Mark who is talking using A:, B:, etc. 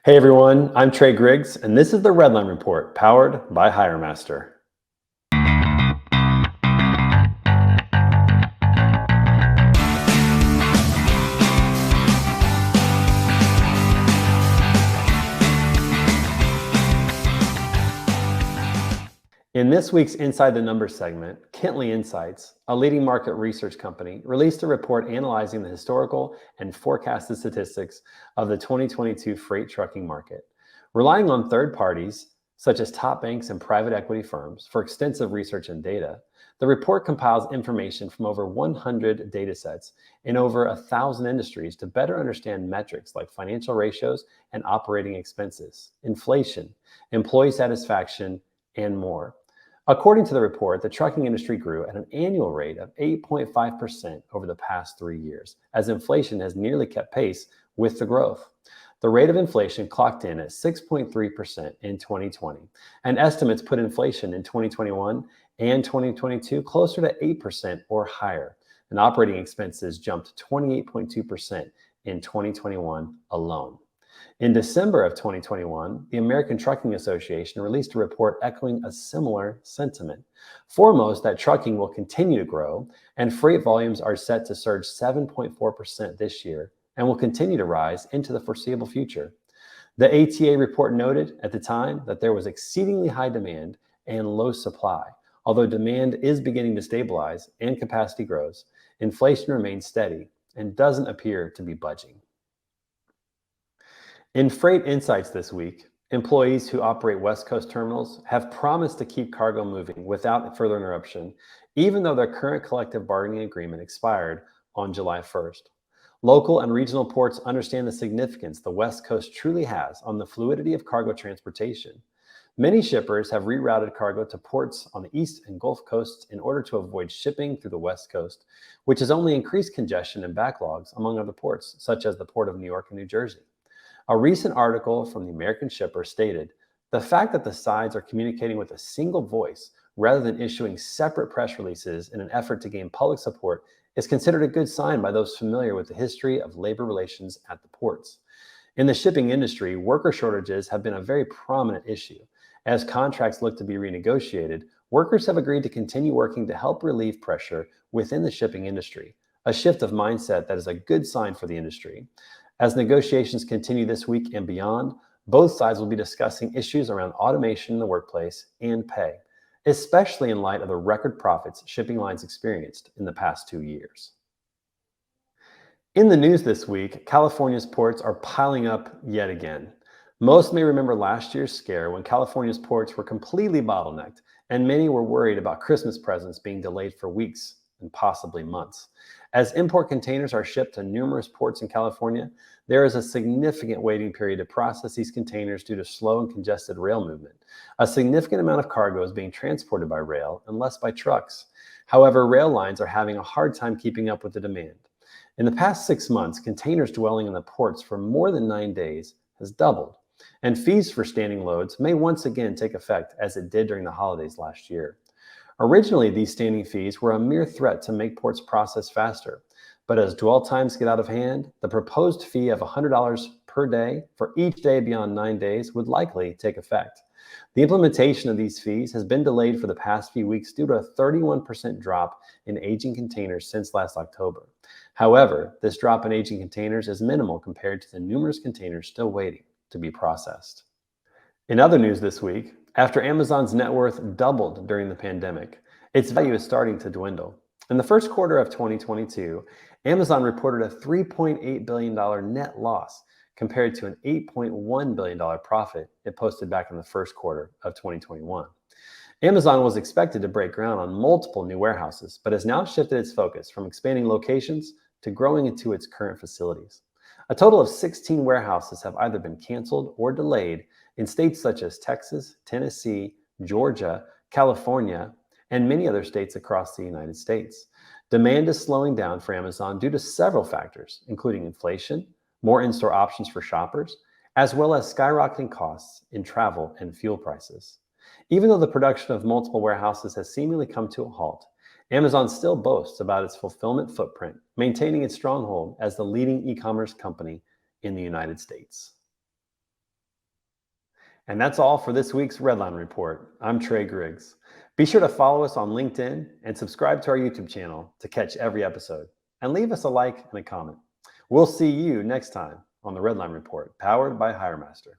A: Hey everyone, I'm Trey Griggs, and this is the Redline Report powered by HireMaster. In this week's Inside the Numbers segment, Kentley Insights, a leading market research company, released a report analyzing the historical and forecasted statistics of the 2022 freight trucking market. Relying on third parties, such as top banks and private equity firms, for extensive research and data, the report compiles information from over 100 datasets in over 1,000 industries to better understand metrics like financial ratios and operating expenses, inflation, employee satisfaction, and more. According to the report, the trucking industry grew at an annual rate of 8.5% over the past 3 years, as inflation has nearly kept pace with the growth. The rate of inflation clocked in at 6.3% in 2020, and estimates put inflation in 2021 and 2022 closer to 8% or higher, and operating expenses jumped 28.2% in 2021 alone. In December of 2021, the American Trucking Association released a report echoing a similar sentiment. Foremost, that trucking will continue to grow, and freight volumes are set to surge 7.4% this year and will continue to rise into the foreseeable future. The ATA report noted at the time that there was exceedingly high demand and low supply. Although demand is beginning to stabilize and capacity grows, inflation remains steady and doesn't appear to be budging. In Freight Insights this week, employees who operate West Coast terminals have promised to keep cargo moving without further interruption, even though their current collective bargaining agreement expired on July 1st. Local and regional ports understand the significance the West Coast truly has on the fluidity of cargo transportation. Many shippers have rerouted cargo to ports on the East and Gulf Coasts in order to avoid shipping through the West Coast, which has only increased congestion and backlogs among other ports, such as the Port of New York and New Jersey. A recent article from the American Shipper stated, "The fact that the sides are communicating with a single voice rather than issuing separate press releases in an effort to gain public support is considered a good sign by those familiar with the history of labor relations at the ports." In the shipping industry, worker shortages have been a very prominent issue. As contracts look to be renegotiated, workers have agreed to continue working to help relieve pressure within the shipping industry, a shift of mindset that is a good sign for the industry. As negotiations continue this week and beyond, both sides will be discussing issues around automation in the workplace and pay, especially in light of the record profits shipping lines experienced in the past 2 years. In the news this week, California's ports are piling up yet again. Most may remember last year's scare when California's ports were completely bottlenecked, and many were worried about Christmas presents being delayed for weeks and possibly months. As import containers are shipped to numerous ports in California, there is a significant waiting period to process these containers due to slow and congested rail movement. A significant amount of cargo is being transported by rail and less by trucks. However, rail lines are having a hard time keeping up with the demand. In the past 6 months, containers dwelling in the ports for more than 9 days has doubled, and fees for standing loads may once again take effect as it did during the holidays last year. Originally, these standing fees were a mere threat to make ports process faster, but as dwell times get out of hand, the proposed fee of $100 per day for each day beyond 9 days would likely take effect. The implementation of these fees has been delayed for the past few weeks due to a 31% drop in aging containers since last October. However, this drop in aging containers is minimal compared to the numerous containers still waiting to be processed. In other news this week, after Amazon's net worth doubled during the pandemic, its value is starting to dwindle. In the first quarter of 2022, Amazon reported a $3.8 billion net loss compared to an $8.1 billion profit it posted back in the first quarter of 2021. Amazon was expected to break ground on multiple new warehouses, but has now shifted its focus from expanding locations to growing into its current facilities. A total of 16 warehouses have either been canceled or delayed in states such as Texas, Tennessee, Georgia, California, and many other states across the United States. Demand is slowing down for Amazon due to several factors, including inflation, more in-store options for shoppers, as well as skyrocketing costs in travel and fuel prices. Even though the production of multiple warehouses has seemingly come to a halt, Amazon still boasts about its fulfillment footprint, maintaining its stronghold as the leading e-commerce company in the United States. And that's all for this week's Redline Report. I'm Trey Griggs. Be sure to follow us on LinkedIn and subscribe to our YouTube channel to catch every episode. And leave us a like and a comment. We'll see you next time on the Redline Report, powered by HireMaster.